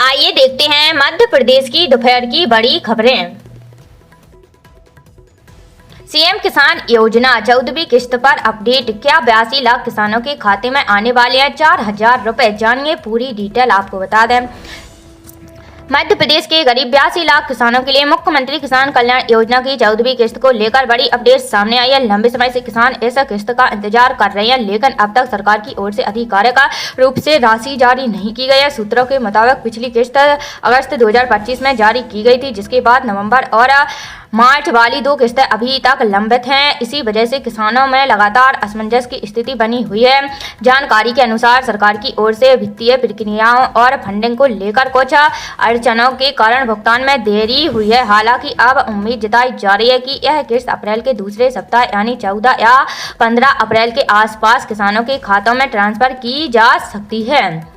आइए देखते हैं मध्य प्रदेश की दोपहर की बड़ी खबरें। सीएम किसान योजना 14वीं किस्त पर अपडेट। क्या 82 लाख किसानों के खाते में आने वाले हैं 4,000 रुपए? जानिए पूरी डिटेल। आपको बता दें, मध्य प्रदेश के करीब 82 लाख किसानों के लिए मुख्यमंत्री किसान कल्याण योजना की 14वीं किस्त को लेकर बड़ी अपडेट सामने आई है। लंबे समय से किसान इस किस्त का इंतजार कर रहे हैं, लेकिन अब तक सरकार की ओर से आधिकारिक रूप से राशि जारी नहीं की गई है। सूत्रों के मुताबिक पिछली किस्त अगस्त 2025 में जारी की गई थी, जिसके बाद नवंबर और मार्च वाली 2 किस्तें अभी तक लंबित हैं। इसी वजह से किसानों में लगातार असमंजस की स्थिति बनी हुई है। जानकारी के अनुसार सरकार की ओर से वित्तीय प्रक्रियाओं और फंडिंग को लेकर कुछ अड़चनों के कारण भुगतान में देरी हुई है। हालांकि अब उम्मीद जताई जा रही है कि यह किस्त अप्रैल के दूसरे सप्ताह यानी 14 या 15 अप्रैल के आसपास किसानों के खातों में ट्रांसफर की जा सकती है।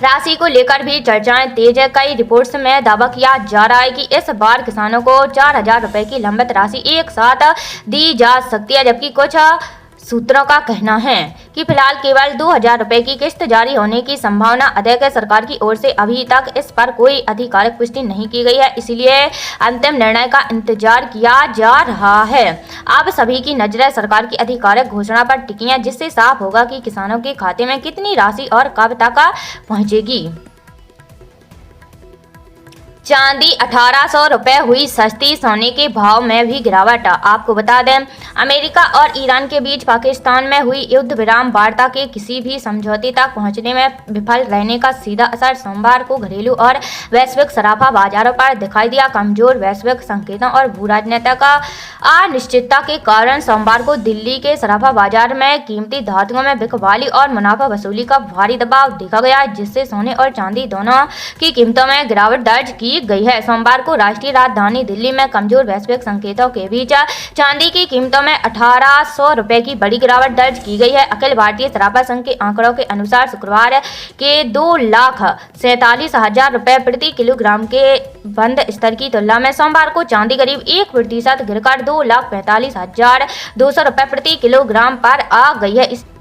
राशि को लेकर भी चर्चाएं तेज है। कई रिपोर्ट्स में दावा किया जा रहा है कि इस बार किसानों को 4,000 रुपए की लंबित राशि एक साथ दी जा सकती है, जबकि कुछ सूत्रों का कहना है कि फिलहाल केवल 2,000 रुपए की किस्त जारी होने की संभावना अधिक है। सरकार की ओर से अभी तक इस पर कोई आधिकारिक पुष्टि नहीं की गई है, इसलिए अंतिम निर्णय का इंतजार किया जा रहा है। अब सभी की नजरें सरकार की आधिकारिक घोषणा पर टिकी हैं, जिससे साफ होगा कि किसानों के खाते में कितनी राशि और कब तक पहुंचेगी। चांदी 1,800 रुपए हुई सस्ती। सोने के भाव में भी गिरावट। आपको बता दें, अमेरिका और ईरान के बीच पाकिस्तान में हुई युद्ध विराम वार्ता के किसी भी समझौते तक पहुंचने में विफल रहने का सीधा असर सोमवार को घरेलू और वैश्विक सराफा बाजारों पर दिखाई दिया। कमजोर वैश्विक संकेतों और भू राजनीतिक अनिश्चितता के कारण सोमवार को दिल्ली के सराफा बाजार में कीमती धातुओं में बिकवाली और मुनाफा वसूली का भारी दबाव देखा गया, जिससे सोने और चांदी दोनों की कीमतों में गिरावट दर्ज की गई है। सोमवार को राष्ट्रीय राजधानी दिल्ली में कमजोर वैश्विक संकेतों के बीच चांदी की कीमतों में 1,800 रुपए की बड़ी गिरावट दर्ज की गई है। अखिल भारतीय सराफा संघ के आंकड़ों के अनुसार शुक्रवार के 2,47,000 रुपए प्रति किलोग्राम के बंद स्तर की तुलना में सोमवार को चांदी करीब 1% गिरकर 2,45,200 रुपए प्रति किलोग्राम पर आ गई है।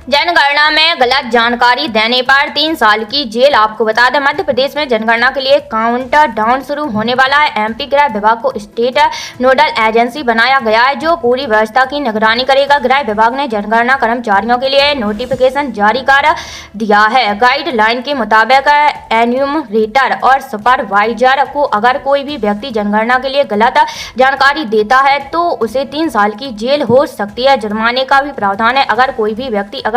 जनगणना में गलत जानकारी देने पर 3 साल की जेल। आपको बता दें, मध्य प्रदेश में जनगणना के लिए काउंटर डाउन शुरू होने वाला है। एमपी गृह विभाग को स्टेट नोडल एजेंसी बनाया गया है, जो पूरी व्यवस्था की निगरानी करेगा। गृह विभाग ने जनगणना कर्मचारियों के लिए नोटिफिकेशन जारी कर दिया है। गाइडलाइन के मुताबिक एन्यूमरेटर और सुपरवाइजर को अगर कोई भी व्यक्ति जनगणना के लिए गलत जानकारी देता है तो उसे 3 साल की जेल हो सकती है। जुर्माने का भी प्रावधान है। अगर कोई भी व्यक्ति अगर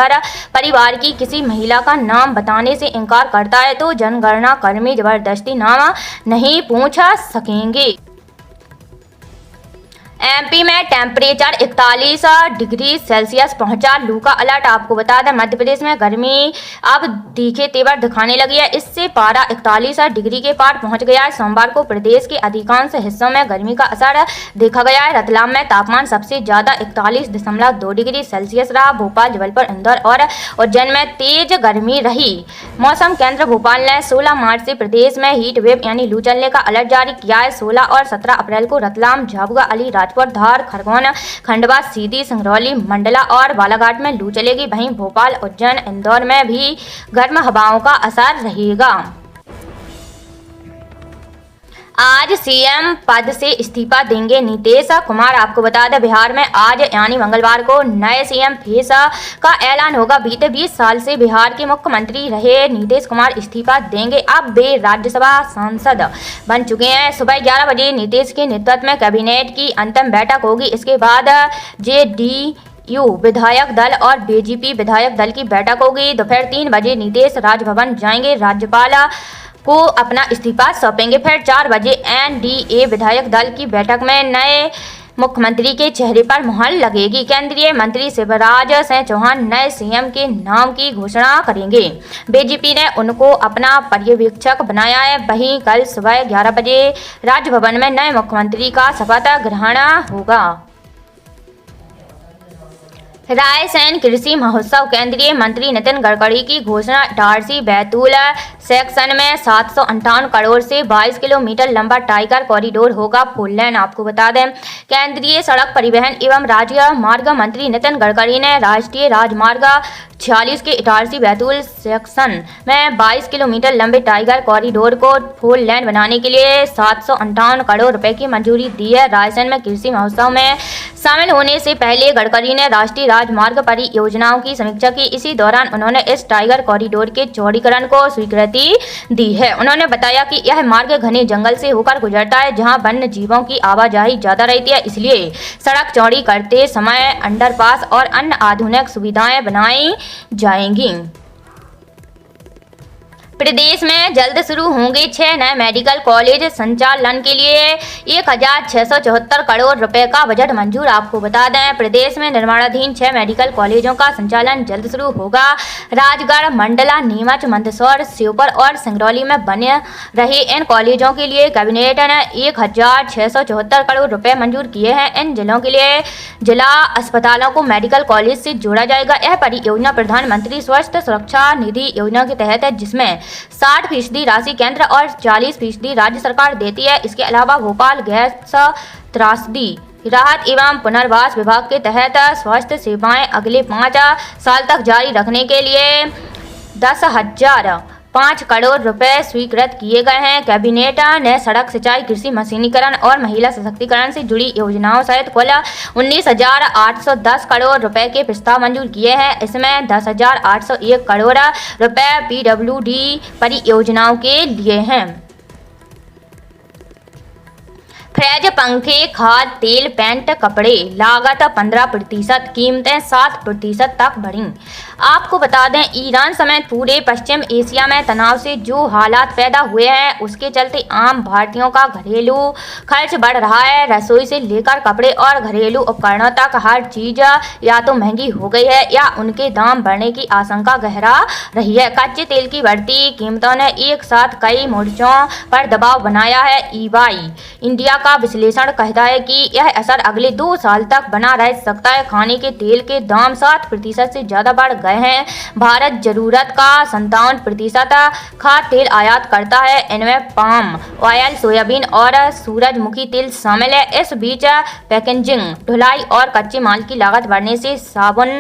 परिवार की किसी महिला का नाम बताने से इनकार करता है तो जनगणना कर्मी जबरदस्ती नाम नहीं पूछ सकेंगे। एमपी में टेम्परेचर 41 डिग्री सेल्सियस पहुंचा। लू का अलर्ट। आपको बता दें, मध्य प्रदेश में गर्मी अब तीखे तेवर दिखाने लगी है। इससे पारा 41 डिग्री के पार पहुंच गया है। सोमवार को प्रदेश के अधिकांश हिस्सों में गर्मी का असर देखा गया है। रतलाम में तापमान सबसे ज्यादा 41.2 डिग्री सेल्सियस रहा। भोपाल, जबलपुर, इंदौर और उज्जैन में तेज गर्मी रही। मौसम केंद्र भोपाल ने 16 मार्च से प्रदेश में हीट वेव यानी लू चलने का अलर्ट जारी किया है। 16 और 17 अप्रैल को रतलाम, झाबुआ, अलीराजपुर, धार, खरगोन, खंडवा, सीधी, सिंगरौली, मंडला और बालाघाट में लू चलेगी। वहीं भोपाल, उज्जैन, इंदौर में भी गर्म हवाओं का असर रहेगा। आज सीएम पद से इस्तीफा देंगे नीतीश कुमार। आपको बता दें, बिहार में आज यानी मंगलवार को नए सीएम फेस का ऐलान होगा। बीते 20 साल से बिहार के मुख्यमंत्री रहे नीतीश कुमार इस्तीफा देंगे। अब वे राज्यसभा सांसद बन चुके हैं। सुबह 11 बजे नीतीश के नेतृत्व में कैबिनेट की अंतिम बैठक होगी। इसके बाद जेडीयू विधायक दल और बीजेपी विधायक दल की बैठक होगी। दोपहर 3 बजे नीतीश राजभवन जाएंगे, राज्यपाल को अपना इस्तीफा सौंपेंगे। फिर 4 बजे एनडीए विधायक दल की बैठक में नए मुख्यमंत्री के चेहरे पर मुहर लगेगी। केंद्रीय मंत्री शिवराज सिंह चौहान नए सीएम के नाम की घोषणा करेंगे। बीजेपी ने उनको अपना पर्यवेक्षक बनाया है। वहीं कल सुबह 11 बजे राजभवन में नए मुख्यमंत्री का शपथ ग्रहण होगा। रायसेन कृषि महोत्सव। केंद्रीय मंत्री नितिन गडकरी की घोषणा। इटारसी बैतूल सेक्शन में 758 करोड़ से 22 किलोमीटर लंबा टाइगर कॉरिडोर होगा फोर लेन। आपको बता दें, केंद्रीय सड़क परिवहन एवं राजमार्ग मंत्री नितिन गडकरी ने राष्ट्रीय राजमार्ग 46 के इटारसी बैतूल सेक्शन में 22 किलोमीटर लंबे टाइगर कॉरिडोर को फोर लेन बनाने के लिए 758 करोड़ रुपए की मंजूरी दी है। रायसेन में कृषि महोत्सव में शामिल होने से पहले गडकरी ने राष्ट्रीय राजमार्ग परियोजनाओं की समीक्षा की। इसी दौरान उन्होंने इस टाइगर कॉरिडोर के चौड़ीकरण को स्वीकृति दी है। उन्होंने बताया कि यह मार्ग घने जंगल से होकर गुजरता है, जहां वन्य जीवों की आवाजाही ज्यादा रहती है, इसलिए सड़क चौड़ी करते समय अंडरपास और अन्य आधुनिक सुविधाएं बनाई जाएंगी। प्रदेश में जल्द शुरू होंगे 6 नए मेडिकल कॉलेज। संचालन के लिए 1674 करोड़ रुपए का बजट मंजूर। आपको बता दें, प्रदेश में निर्माणाधीन 6 मेडिकल कॉलेजों का संचालन जल्द शुरू होगा। राजगढ़, मंडला, नीमच, मंदसौर, श्योपुर और सिंगरौली में बने रहे इन कॉलेजों के लिए कैबिनेट ने 1674 करोड़ रुपए मंजूर किए हैं। इन जिलों के लिए जिला अस्पतालों को मेडिकल कॉलेज से जोड़ा जाएगा। यह परियोजना प्रधानमंत्री स्वास्थ्य सुरक्षा निधि योजना के तहत है, जिसमें 60% राशि केंद्र और 40% राज्य सरकार देती है। इसके अलावा भोपाल गैस त्रासदी राहत एवं पुनर्वास विभाग के तहत स्वास्थ्य सेवाएं अगले 5 साल तक जारी रखने के लिए 10,005 करोड़ रुपए स्वीकृत किए गए हैं। कैबिनेट ने सड़क सिंचाई, कृषि मशीनीकरण और महिला सशक्तिकरण से जुड़ी योजनाओं सहित कुल 19,810 करोड़ रुपए के प्रस्ताव मंजूर किए हैं। इसमें 10,801 करोड़ रुपए PWD परियोजनाओं के लिए हैं। फ्रिज, पंखे, खाद, तेल, पेंट, कपड़े लागत 15%, कीमतें 7% तक बढ़ी। आपको बता दें, ईरान समेत पूरे पश्चिम एशिया में तनाव से जो हालात पैदा हुए हैं, उसके चलते आम भारतीयों का घरेलू खर्च बढ़ रहा है। रसोई से लेकर कपड़े और घरेलू उपकरणों तक हर चीज या तो महंगी हो गई है या उनके दाम बढ़ने की आशंका गहरा रही है। कच्चे तेल की बढ़ती कीमतों ने एक साथ कई मोर्चों पर दबाव बनाया है। EY इंडिया का विश्लेषण कहता है कि यह असर अगले 2 साल तक बना रह सकता है। खाने के तेल के दाम 7% से ज्यादा बढ़ गए हैं। भारत जरूरत का 57% खाद्य तेल आयात करता है। इनमें पाम ऑयल, सोयाबीन और सूरजमुखी तेल शामिल है। इस बीच पैकेजिंग, ढुलाई और कच्चे माल की लागत बढ़ने से साबुन,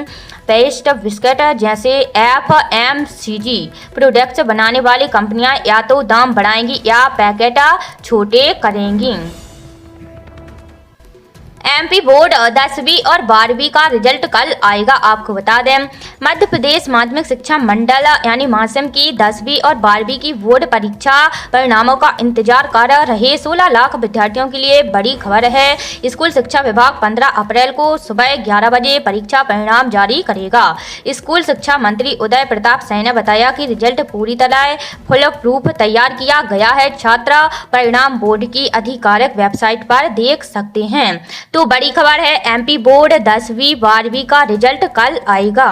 पेस्ट, बिस्किट जैसे FMCG प्रोडक्ट्स बनाने वाली कंपनियां या तो दाम बढ़ाएंगी या पैकेट छोटे करेंगी। MP बोर्ड 10वीं और 12वीं का रिजल्ट कल आएगा। आपको बता दें, मध्य प्रदेश माध्यमिक शिक्षा मंडल यानी मासिम की 10वीं और 12वीं की बोर्ड परीक्षा परिणामों का इंतजार कर रहे 16 लाख विद्यार्थियों के लिए बड़ी खबर है। स्कूल शिक्षा विभाग 15 अप्रैल को सुबह 11 बजे परीक्षा परिणाम जारी करेगा। स्कूल शिक्षा मंत्री उदय प्रताप सिंह ने बताया कि रिजल्ट पूरी तरह फुल प्रूफ तैयार किया गया है। छात्र परिणाम बोर्ड की आधिकारिक वेबसाइट पर देख सकते हैं। तो बड़ी खबर है, MP बोर्ड 10वीं 12वीं का रिजल्ट कल आएगा।